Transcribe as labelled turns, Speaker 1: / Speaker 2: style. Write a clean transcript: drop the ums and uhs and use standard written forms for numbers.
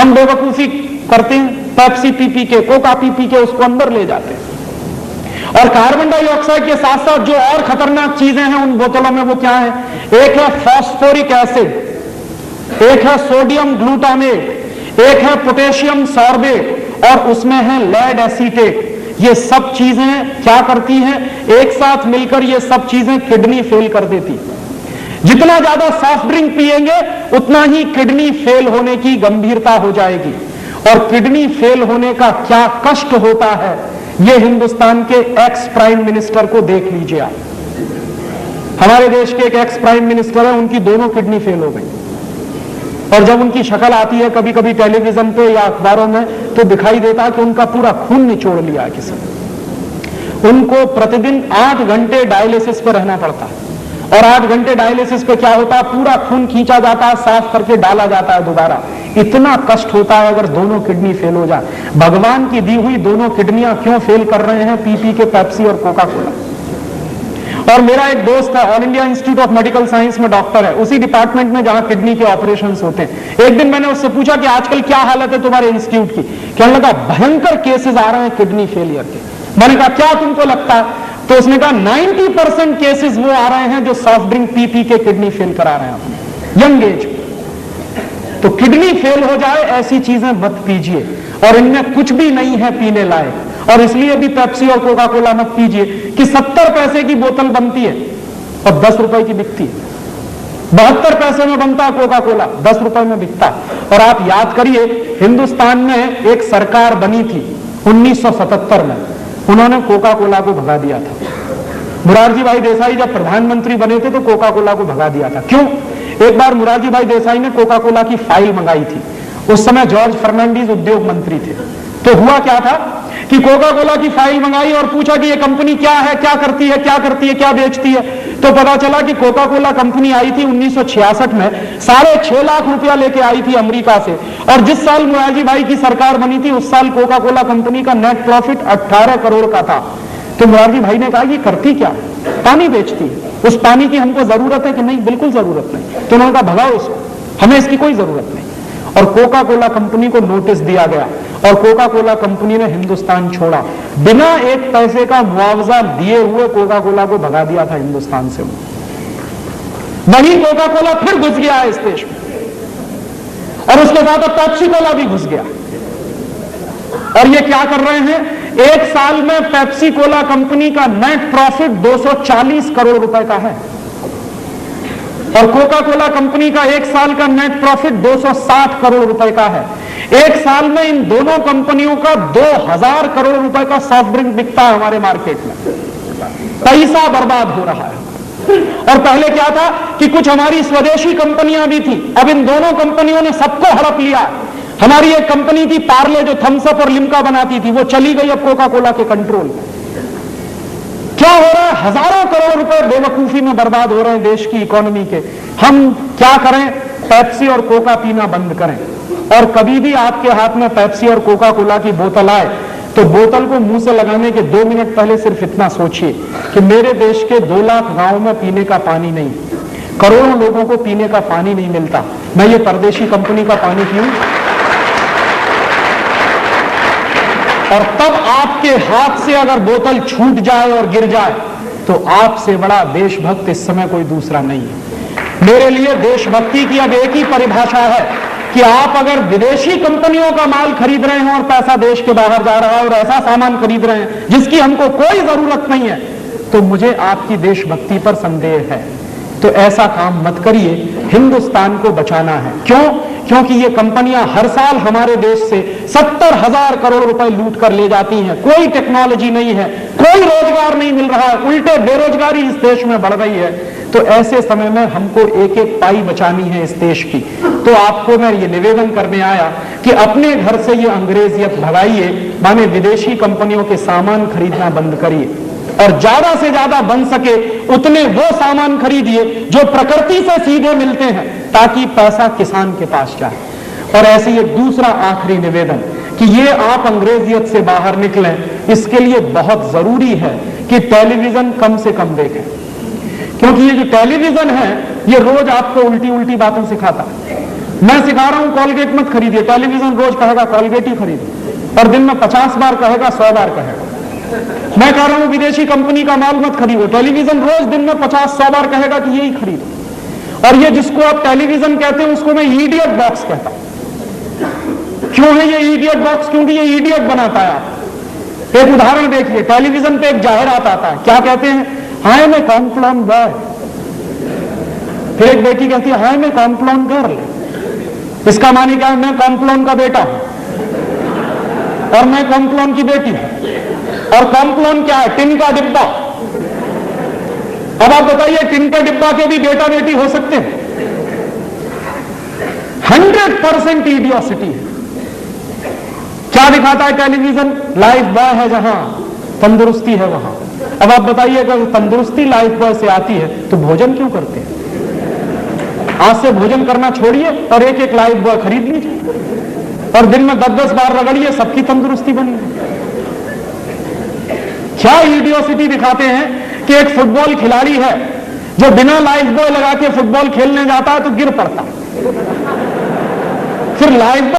Speaker 1: हम बेवकूफी करते हैं, पेप्सी पी के, कोका पी के उसको अंदर ले जाते हैं। और कार्बन डाइऑक्साइड के साथ साथ जो और खतरनाक चीजें हैं उन बोतलों में वो क्या है? एक है फॉस्फोरिक एसिड, एक है सोडियम ग्लूटामेट, एक है पोटेशियम सॉर्बेट और उसमें है लेड एसीटेट। ये सब चीजें क्या करती हैं? एक साथ मिलकर ये सब चीजें किडनी फेल कर देती। जितना ज्यादा सॉफ्ट ड्रिंक पिएंगे उतना ही किडनी फेल होने की गंभीरता हो जाएगी। और किडनी फेल होने का क्या कष्ट होता है ये हिंदुस्तान के एक्स प्राइम मिनिस्टर को देख लीजिए आप। हमारे देश के एक एक्स प्राइम मिनिस्टर है, उनकी दोनों किडनी फेल हो गई और जब उनकी शक्ल आती है कभी कभी टेलीविजन पे या अखबारों में तो दिखाई देता कि उनका पूरा खून निचोड़ लिया है किसी ने। उनको प्रतिदिन 8 घंटे डायलिसिस पर रहना पड़ता है और 8 घंटे डायलिसिस पे क्या होता है? पूरा खून खींचा जाता है, साफ करके डाला जाता है दोबारा। इतना कष्ट होता है अगर दोनों किडनी फेल हो जाए। भगवान की दी हुई दोनों किडनियां क्यों फेल कर रहे हैं? पी के पेप्सी और कोका कोला। और मेरा एक दोस्त है, all India institute of medical science में डॉक्टर है, उसी डिपार्टमेंट में जहां किडनी के ऑपरेशंस होते हैं। एक दिन मैंने उससे पूछा कि आजकल क्या हालत है तुम्हारे इंस्टीट्यूट की? कहने लगा भयंकर केसेस आ रहे हैं किडनी फेलियर के। मैंने कहा क्या तुमको लगता है? तो उसने कहा 90% केसेस वो आ रहे हैं जो सॉफ्ट ड्रिंक पी के किडनी फेल करा रहे हैं अपने यंग एज। तो किडनी फेल हो जाए ऐसी चीजें मत पीजिए और इनमें कुछ भी नहीं है पीने लायक। और इसलिए भी पेप्सी और कोका कोला मत पीजिए कि 70 पैसे की बोतल बनती है और 10 रुपए की बिकती है। 72 पैसे में बनता है कोका कोला, 10 रुपए में बिकता है। और आप याद करिए हिंदुस्तान में एक सरकार बनी थी 1977 में, उन्होंने कोका कोला को भगा दिया था। मोरारजी भाई देसाई जब प्रधानमंत्री बने थे तो कोका कोला को भगा दिया था। क्यों? एक बार मोरारजी भाई देसाई ने कोका कोला की फाइल मंगाई थी। उस समय जॉर्ज फर्नांडीज उद्योग मंत्री थे। तो हुआ क्या था कि कोका कोला की फाइल मंगाई और पूछा कि ये कंपनी क्या है, क्या करती है, क्या करती है, क्या बेचती है। तो पता चला कि कोका कोला कंपनी आई थी 1966 में, 6.5 लाख रुपया लेके आई थी अमेरिका से। और जिस साल मोरारजी भाई की सरकार बनी थी उस साल कोका कोला कंपनी का नेट प्रॉफिट 18 करोड़ का था। तो मोरारजी भाई ने कहा ये करती क्या? पानी बेचती है। उस पानी की हमको जरूरत है कि नहीं? बिल्कुल जरूरत नहीं। तो उन्होंने कहा भगाओ इसको, हमें इसकी कोई जरूरत नहीं। और कोका कोला कंपनी को नोटिस दिया गया और कोका कोला कंपनी ने हिंदुस्तान छोड़ा। बिना 1 पैसे का मुआवजा दिए हुए कोका कोला को भगा दिया था हिंदुस्तान से। वही कोका कोला फिर घुस गया है इस देश में और उसके बाद अब पेप्सी कोला भी घुस गया। और ये क्या कर रहे हैं? एक साल में पेप्सी कोला कंपनी का नेट प्रॉफिट 240 करोड़ रुपए का है और कोका कोला कंपनी का एक साल का नेट प्रॉफिट 260 करोड़ रुपए का है। एक साल में इन दोनों कंपनियों का 2000 करोड़ रुपए का सॉफ्ट ड्रिंक बिकता है हमारे मार्केट में। पैसा बर्बाद हो रहा है। और पहले क्या था कि कुछ हमारी स्वदेशी कंपनियां भी थी, अब इन दोनों कंपनियों ने सबको हड़प लिया। हमारी एक कंपनी थी पार्ले जो थम्स अप और लिम्का बनाती थी, वो चली गई अब कोका कोला के कंट्रोल में। क्या हो रहा है? हजारों करोड़ रुपए बेवकूफी में बर्बाद हो रहे हैं देश की इकोनॉमी के। हम क्या करें? पेप्सी और कोका पीना बंद करें। और कभी भी आपके हाथ में पेप्सी और कोका कोला की बोतल आए तो बोतल को मुंह से लगाने के 2 मिनट पहले सिर्फ इतना सोचिए कि मेरे देश के 2 लाख गांवों में पीने का पानी नहीं, करोड़ों लोगों को पीने का पानी नहीं मिलता। मैं ये परदेशी कंपनी का पानी पीऊं? और तब आपके हाथ से अगर बोतल छूट जाए और गिर जाए तो आपसे बड़ा देशभक्त इस समय कोई दूसरा नहीं है। मेरे लिए देशभक्ति की अब एक ही परिभाषा है कि आप अगर विदेशी कंपनियों का माल खरीद रहे हैं और पैसा देश के बाहर जा रहा है और ऐसा सामान खरीद रहे हैं जिसकी हमको कोई जरूरत नहीं है, तो मुझे आपकी देशभक्ति पर संदेह है। तो ऐसा काम मत करिए, हिंदुस्तान को बचाना है। क्यों? क्योंकि ये कंपनियां हर साल हमारे देश से 70,000 करोड़ रुपए लूट कर ले जाती हैं। कोई टेक्नोलॉजी नहीं है, कोई रोजगार नहीं मिल रहा है, उल्टे बेरोजगारी इस देश में बढ़ रही है। तो ऐसे समय में हमको एक एक पाई बचानी है इस देश की। तो आपको मैं ये निवेदन करने आया कि अपने घर से ये अंग्रेजियत भगाइए, माने विदेशी कंपनियों के सामान खरीदना बंद करिए और ज्यादा से ज्यादा बन सके उतने वो सामान खरीदिए जो प्रकृति से सीधे मिलते हैं, ताकि पैसा किसान के पास जाए। और ऐसे ये दूसरा आखिरी निवेदन कि ये आप अंग्रेजियत से बाहर निकलें, इसके लिए बहुत जरूरी है कि टेलीविजन कम से कम देखें, क्योंकि ये जो टेलीविजन है ये रोज आपको उल्टी उल्टी बातें सिखाता है। मैं सिखा रहा हूं कॉलगेट मत खरीदिए, टेलीविजन रोज कहेगा कॉलगेट ही खरीदिए, और दिन में 50 बार कहेगा, 100 बार कहेगा। मैं कह रहा हूं विदेशी कंपनी का माल मत खरीदो, टेलीविजन रोज दिन में 50-100 बार कहेगा कि यही खरीदो। और ये जिसको आप टेलीविजन कहते हैं उसको मैं इडियट बॉक्स कहता हूं। क्यों है ये इडियट बॉक्स? क्योंकि ये इडियट बनाता है आप। एक उदाहरण देखिए, टेलीविजन पे एक जाहिरात आता है, क्या कहते हैं? हाय मैं कॉम्प्लॉन बॉय। फिर एक बेटी कहती है हाय मैं कॉम्प्लॉन गर्ल। इसका मानी क्या है? मैं कॉम्प्लॉन का बेटा हूं और मैं कॉम्प्लॉन की बेटी हूं। और कॉम्प्लॉन क्या है? टिन का डिब्बा। अब आप बताइए, टिन के डिब्बा के भी बेटा बेटी हो सकते हैं? 100% इडियोसिटी है। क्या दिखाता है टेलीविजन? लाइफ बॉय है जहां, तंदुरुस्ती है वहां। अब आप बताइए, अगर तंदुरुस्ती लाइफ बॉय से आती है तो भोजन क्यों करते हैं? आज से भोजन करना छोड़िए और एक एक लाइफ बॉय खरीद लीजिए और दिन में 10-10 बार रगड़िए, सबकी तंदुरुस्ती बनी। क्या इडियोसिटी दिखाते हैं कि एक फुटबॉल खिलाड़ी है जो बिना लाइफ बॉय लगा के फुटबॉल खेलने जाता है तो गिर पड़ता, फिर लाइफ